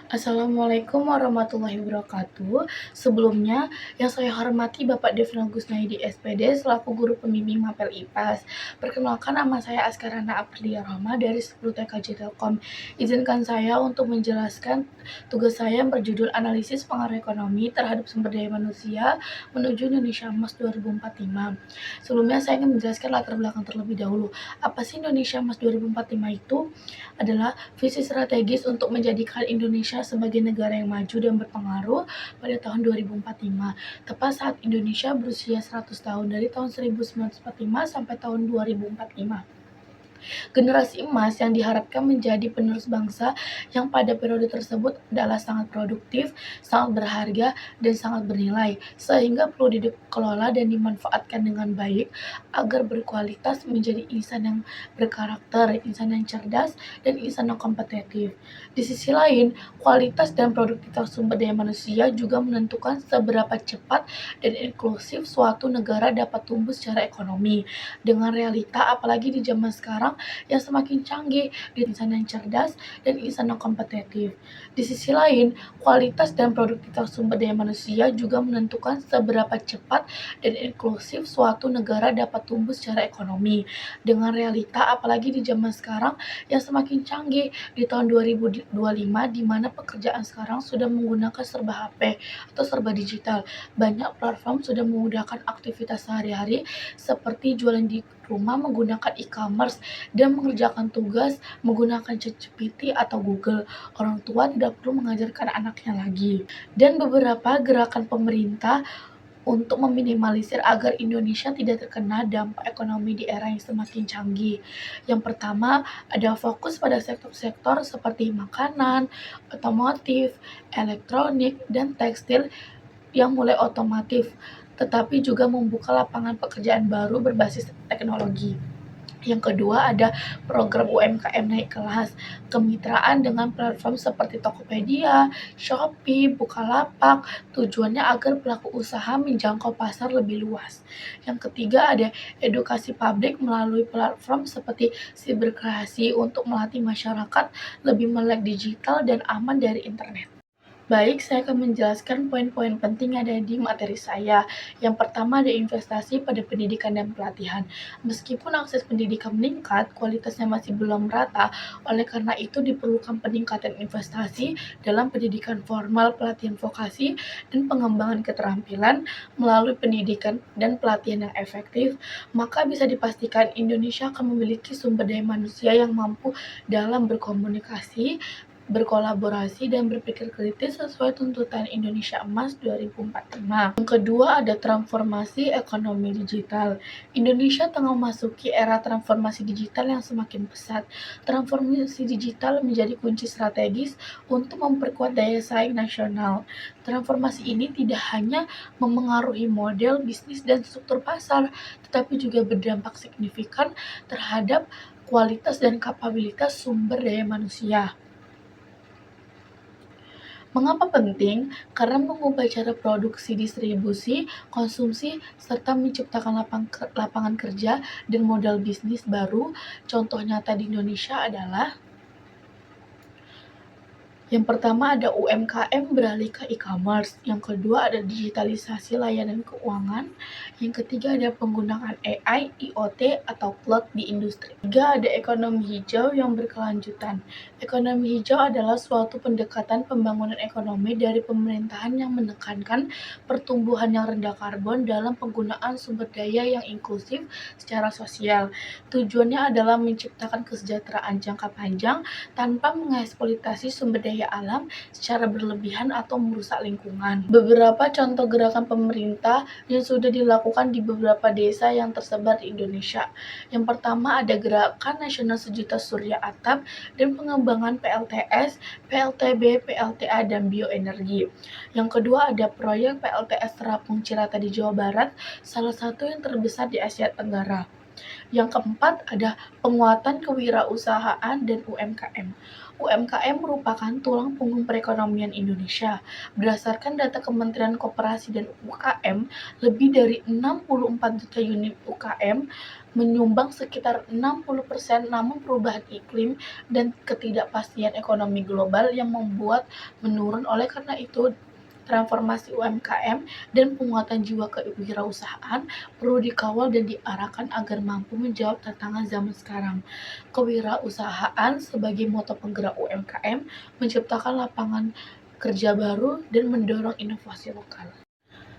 Assalamualaikum warahmatullahi wabarakatuh. Sebelumnya, yang saya hormati Bapak Devna Gusnaidi SPD selaku guru pembimbing Mapel IPAS. Perkenalkan, nama saya Askarana Aprilia Rama dari 10 TKJ Telkom. Izinkan saya untuk menjelaskan tugas saya yang berjudul Analisis Pengaruh Ekonomi terhadap Sumber Daya Manusia menuju Indonesia Emas 2045. Sebelumnya, saya ingin menjelaskan latar belakang terlebih dahulu. Apa sih Indonesia Emas 2045 itu? Adalah visi strategis untuk menjadikan Indonesia sebagai negara yang maju dan berpengaruh pada tahun 2045, tepat saat Indonesia berusia 100 tahun dari tahun 1945 sampai tahun 2045. Generasi emas yang diharapkan menjadi penerus bangsa yang pada periode tersebut adalah sangat produktif, sangat berharga, dan sangat bernilai, sehingga perlu dikelola dan dimanfaatkan dengan baik agar berkualitas menjadi insan yang berkarakter, insan yang cerdas, dan insan yang kompetitif. Di sisi lain, kualitas dan produktivitas sumber daya manusia juga menentukan seberapa cepat dan inklusif suatu negara dapat tumbuh secara ekonomi. Dengan realita, apalagi di zaman sekarang, yang semakin canggih, insan yang cerdas, dan insan yang kompetitif. Di sisi lain, kualitas dan produktivitas sumber daya manusia juga menentukan seberapa cepat dan inklusif suatu negara dapat tumbuh secara ekonomi. Dengan realita, apalagi di zaman sekarang yang semakin canggih di tahun 2025, di mana pekerjaan sekarang sudah menggunakan serba HP atau serba digital. Banyak platform sudah memudahkan aktivitas sehari-hari seperti jualan di rumah menggunakan e-commerce dan mengerjakan tugas menggunakan ChatGPT atau Google. Orang tua tidak perlu mengajarkan anaknya lagi. Dan beberapa gerakan pemerintah untuk meminimalisir agar Indonesia tidak terkena dampak ekonomi di era yang semakin canggih. Yang pertama, ada fokus pada sektor-sektor seperti makanan, otomotif, elektronik, dan tekstil yang mulai otomotif, tetapi juga membuka lapangan pekerjaan baru berbasis teknologi. Yang kedua ada program UMKM naik kelas, kemitraan dengan platform seperti Tokopedia, Shopee, Bukalapak, tujuannya agar pelaku usaha menjangkau pasar lebih luas. Yang ketiga ada edukasi publik melalui platform seperti Siberkreasi untuk melatih masyarakat lebih melek digital dan aman dari internet. Baik, saya akan menjelaskan poin-poin penting yang ada di materi saya. Yang pertama ada investasi pada pendidikan dan pelatihan. Meskipun akses pendidikan meningkat, kualitasnya masih belum merata. Oleh karena itu diperlukan peningkatan investasi dalam pendidikan formal, pelatihan vokasi, dan pengembangan keterampilan melalui pendidikan dan pelatihan yang efektif. Maka bisa dipastikan Indonesia akan memiliki sumber daya manusia yang mampu dalam berkomunikasi, berkolaborasi, dan berpikir kritis sesuai tuntutan Indonesia Emas 2045. Yang kedua ada transformasi ekonomi digital. Indonesia tengah memasuki era transformasi digital yang semakin pesat. Transformasi digital menjadi kunci strategis untuk memperkuat daya saing nasional. Transformasi ini tidak hanya memengaruhi model bisnis dan struktur pasar, tetapi juga berdampak signifikan terhadap kualitas dan kapabilitas sumber daya manusia. Mengapa penting? Karena mengubah cara produksi, distribusi, konsumsi, serta menciptakan lapangan kerja dan modal bisnis baru. Contoh nyata di Indonesia adalah yang pertama ada UMKM beralih ke e-commerce, yang kedua ada digitalisasi layanan keuangan, yang ketiga ada penggunaan AI, IoT, atau cloud di industri. Tiga ada ekonomi hijau yang berkelanjutan. Ekonomi hijau adalah suatu pendekatan pembangunan ekonomi dari pemerintahan yang menekankan pertumbuhan yang rendah karbon dalam penggunaan sumber daya yang inklusif secara sosial. Tujuannya adalah menciptakan kesejahteraan jangka panjang tanpa mengeksploitasi sumber daya alam secara berlebihan atau merusak lingkungan. Beberapa contoh gerakan pemerintah yang sudah dilakukan di beberapa desa yang tersebar di Indonesia. Yang pertama ada Gerakan Nasional Sejuta Surya Atap dan pengembangan PLTS, PLTB, PLTA, dan bioenergi. Yang kedua ada proyek PLTS Terapung Cirata di Jawa Barat, salah satu yang terbesar di Asia Tenggara. Yang keempat ada penguatan kewirausahaan dan UMKM. UMKM merupakan tulang punggung perekonomian Indonesia. Berdasarkan data Kementerian Koperasi dan UKM, lebih dari 64 juta unit UKM menyumbang sekitar 60%, namun perubahan iklim dan ketidakpastian ekonomi global yang membuat menurun. Oleh karena itu, transformasi UMKM dan penguatan jiwa kewirausahaan perlu dikawal dan diarahkan agar mampu menjawab tantangan zaman sekarang. Kewirausahaan sebagai motor penggerak UMKM menciptakan lapangan kerja baru dan mendorong inovasi lokal.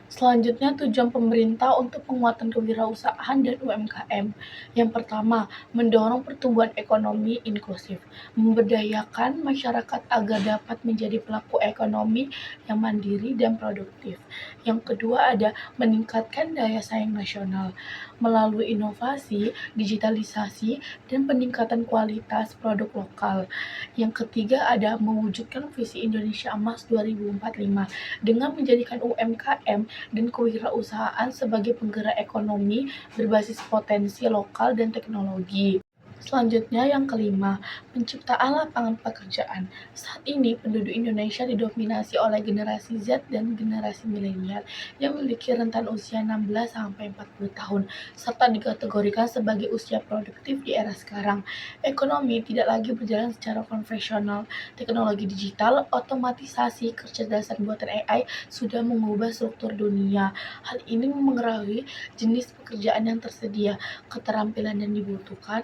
Selanjutnya, tujuan pemerintah untuk penguatan kewirausahaan dan UMKM. Yang pertama, mendorong pertumbuhan ekonomi inklusif, memberdayakan masyarakat agar dapat menjadi pelaku ekonomi yang mandiri dan produktif. Yang kedua, ada meningkatkan daya saing nasional melalui inovasi, digitalisasi, dan peningkatan kualitas produk lokal. Yang ketiga, ada mewujudkan visi Indonesia Emas 2045 dengan menjadikan UMKM dan kewirausahaan sebagai penggerak ekonomi berbasis potensi lokal dan teknologi. Selanjutnya yang kelima, penciptaan lapangan pekerjaan. Saat ini penduduk Indonesia didominasi oleh generasi Z dan generasi milenial yang memiliki rentan usia 16 sampai 40 tahun serta dikategorikan sebagai usia produktif di era sekarang. Ekonomi tidak lagi berjalan secara konvensional. Teknologi digital, otomatisasi, kecerdasan buatan AI sudah mengubah struktur dunia. Hal ini mempengaruhi jenis pekerjaan yang tersedia, keterampilan yang dibutuhkan.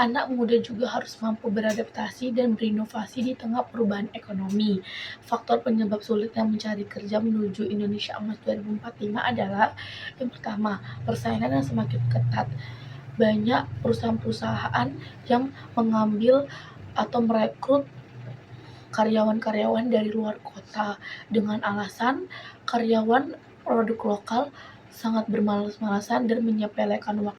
Anak muda juga harus mampu beradaptasi dan berinovasi di tengah perubahan ekonomi. Faktor penyebab sulitnya mencari kerja menuju Indonesia Emas 2045 adalah yang pertama, persaingan yang semakin ketat. Banyak perusahaan-perusahaan yang mengambil atau merekrut karyawan-karyawan dari luar kota dengan alasan karyawan produk lokal sangat bermalas-malasan dan menyepelekan waktu